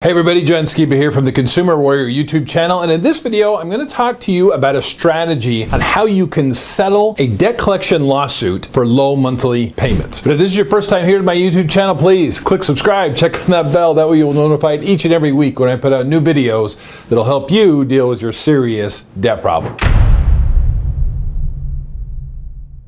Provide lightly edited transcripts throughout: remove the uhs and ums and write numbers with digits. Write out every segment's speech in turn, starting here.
Hey everybody, John Skiba here from the Consumer Warrior YouTube channel, and in this video I'm going to talk to you about a strategy on how you can settle a debt collection lawsuit for low monthly payments. But if this is your first time here to my YouTube channel, please click subscribe, check on that bell, that way you'll be notified each and every week when I put out new videos that'll help you deal with your serious debt problem.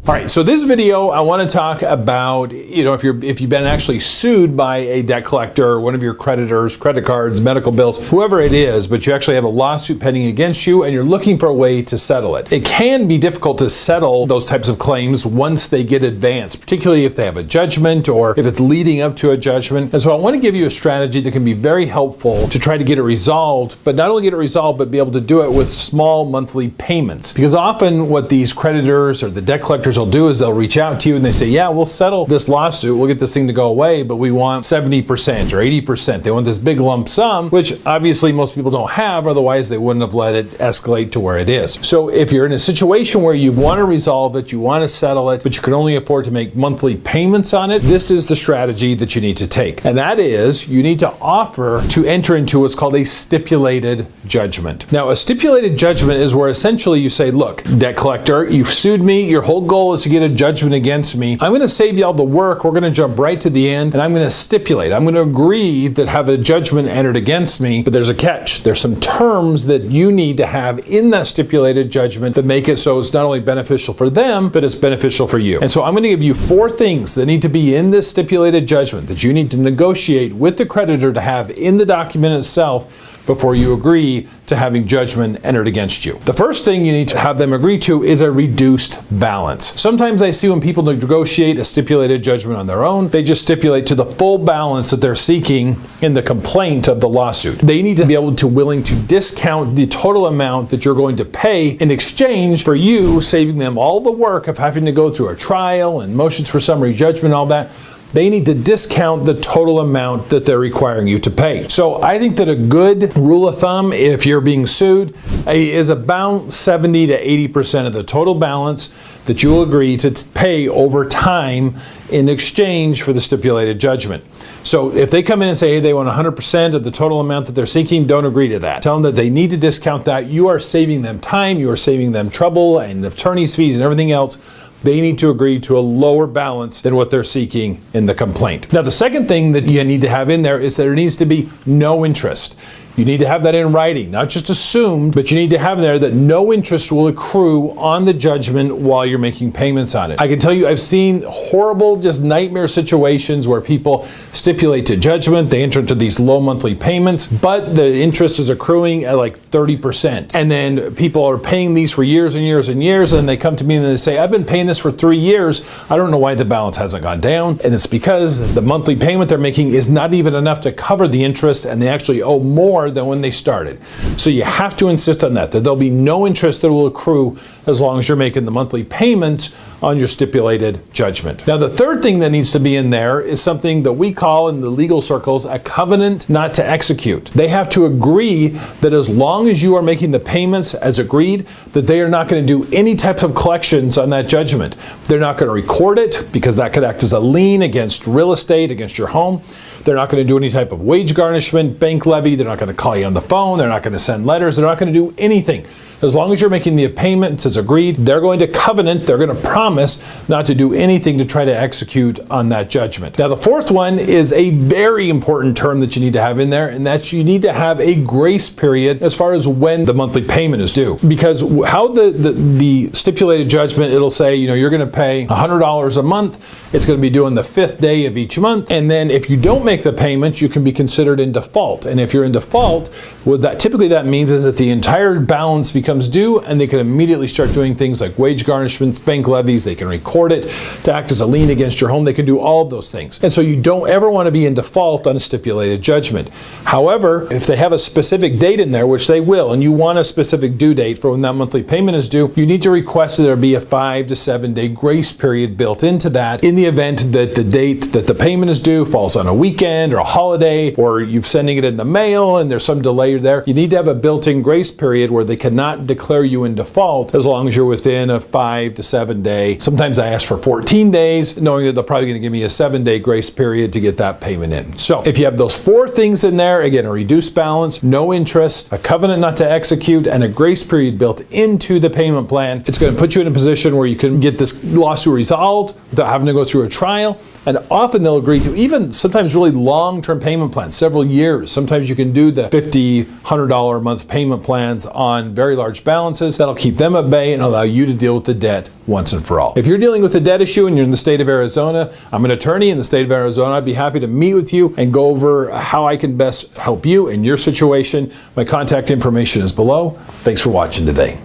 All right, so this video, I want to talk about, if you've been actually sued by a debt collector or one of your creditors, credit cards, medical bills, whoever it is, but you actually have a lawsuit pending against you and you're looking for a way to settle it. It can be difficult to settle those types of claims once they get advanced, particularly if they have a judgment or if it's leading up to a judgment. And so I want to give you a strategy that can be very helpful to try to get it resolved, but not only get it resolved, but be able to do it with small monthly payments. Because often what these creditors or the debt collectors will do is they'll reach out to you and they say, yeah, we'll settle this lawsuit, we'll get this thing to go away, but we want 70% or 80%. They want this big lump sum, which obviously most people don't have, otherwise they wouldn't have let it escalate to where it is. So if you're in a situation where you want to resolve it, you want to settle it, but you can only afford to make monthly payments on it, this is the strategy that you need to take. And that is, you need to offer to enter into what's called a stipulated judgment. Now, a stipulated judgment is where essentially you say, look, debt collector, you've sued me, your whole goal is to get a judgment against me. I'm going to save you all the work. We're going to jump right to the end, and I'm going to stipulate. I'm going to agree that have a judgment entered against me, but there's a catch. There's some terms that you need to have in that stipulated judgment that make it so it's not only beneficial for them, but it's beneficial for you. And so I'm going to give you 4 things that need to be in this stipulated judgment that you need to negotiate with the creditor to have in the document itself before you agree to having judgment entered against you. The first thing you need to have them agree to is a reduced balance. Sometimes I see when people negotiate a stipulated judgment on their own, they just stipulate to the full balance that they're seeking in the complaint of the lawsuit. They need to be willing to discount the total amount that you're going to pay in exchange for you saving them all the work of having to go through a trial and motions for summary judgment, all that. They need to discount the total amount that they're requiring you to pay. So I think that a good rule of thumb, if you're being sued, is about 70 to 80% of the total balance that you'll agree to pay over time in exchange for the stipulated judgment. So if they come in and say, hey, they want 100% of the total amount that they're seeking, don't agree to that. Tell them that they need to discount that. You are saving them time, you are saving them trouble and attorney's fees and everything else. They need to agree to a lower balance than what they're seeking in the complaint. Now, the second thing that you need to have in there is that there needs to be no interest. You need to have that in writing, not just assumed, but you need to have in there that no interest will accrue on the judgment while you're making payments on it. I can tell you I've seen horrible, just nightmare situations where people stipulate to judgment, they enter into these low monthly payments, but the interest is accruing at like 30%. And then people are paying these for years and years and years, and they come to me and they say, I've been paying this for 3 years. I don't know why the balance hasn't gone down. And it's because the monthly payment they're making is not even enough to cover the interest, and they actually owe more than when they started. So you have to insist on that there'll be no interest that will accrue as long as you're making the monthly payments on your stipulated judgment. Now, the third thing that needs to be in there is something that we call in the legal circles a covenant not to execute. They have to agree that as long as you are making the payments as agreed, that they are not going to do any type of collections on that judgment. They're not going to record it because that could act as a lien against real estate, against your home. They're not going to do any type of wage garnishment, bank levy. They're not going to call you on the phone. They're not going to send letters. They're not going to do anything. As long as you're making the payments as agreed, they're going to covenant, they're going to promise not to do anything to try to execute on that judgment. Now, the fourth one is a very important term that you need to have in there, and that's you need to have a grace period as far as when the monthly payment is due. Because how the stipulated judgment, it'll say, you're going to pay $100 a month. It's going to be due on the 5th day of each month. And then if you don't make the payment, you can be considered in default. And if you're in default, what that typically that means is that the entire balance becomes due, and they can immediately start doing things like wage garnishments, bank levies. They can record it to act as a lien against your home. They can do all of those things. And so you don't ever want to be in default on a stipulated judgment. However, if they have a specific date in there, which they will, and you want a specific due date for when that monthly payment is due, you need to request that there be a 5 to 7 day grace period built into that in the event that the date that the payment is due falls on a weekend weekend or a holiday, or you're sending it in the mail and there's some delay there, you need to have a built-in grace period where they cannot declare you in default as long as you're within a 5 to 7 day. Sometimes I ask for 14 days, knowing that they're probably going to give me a 7-day grace period to get that payment in. So if you have those 4 things in there, again, a reduced balance, no interest, a covenant not to execute, and a grace period built into the payment plan, it's going to put you in a position where you can get this lawsuit resolved without having to go through a trial. And often they'll agree to even sometimes really long-term payment plans, several years. Sometimes you can do the $50, $100 a month payment plans on very large balances. That'll keep them at bay and allow you to deal with the debt once and for all. If you're dealing with a debt issue and you're in the state of Arizona, I'm an attorney in the state of Arizona. I'd be happy to meet with you and go over how I can best help you in your situation. My contact information is below. Thanks for watching today.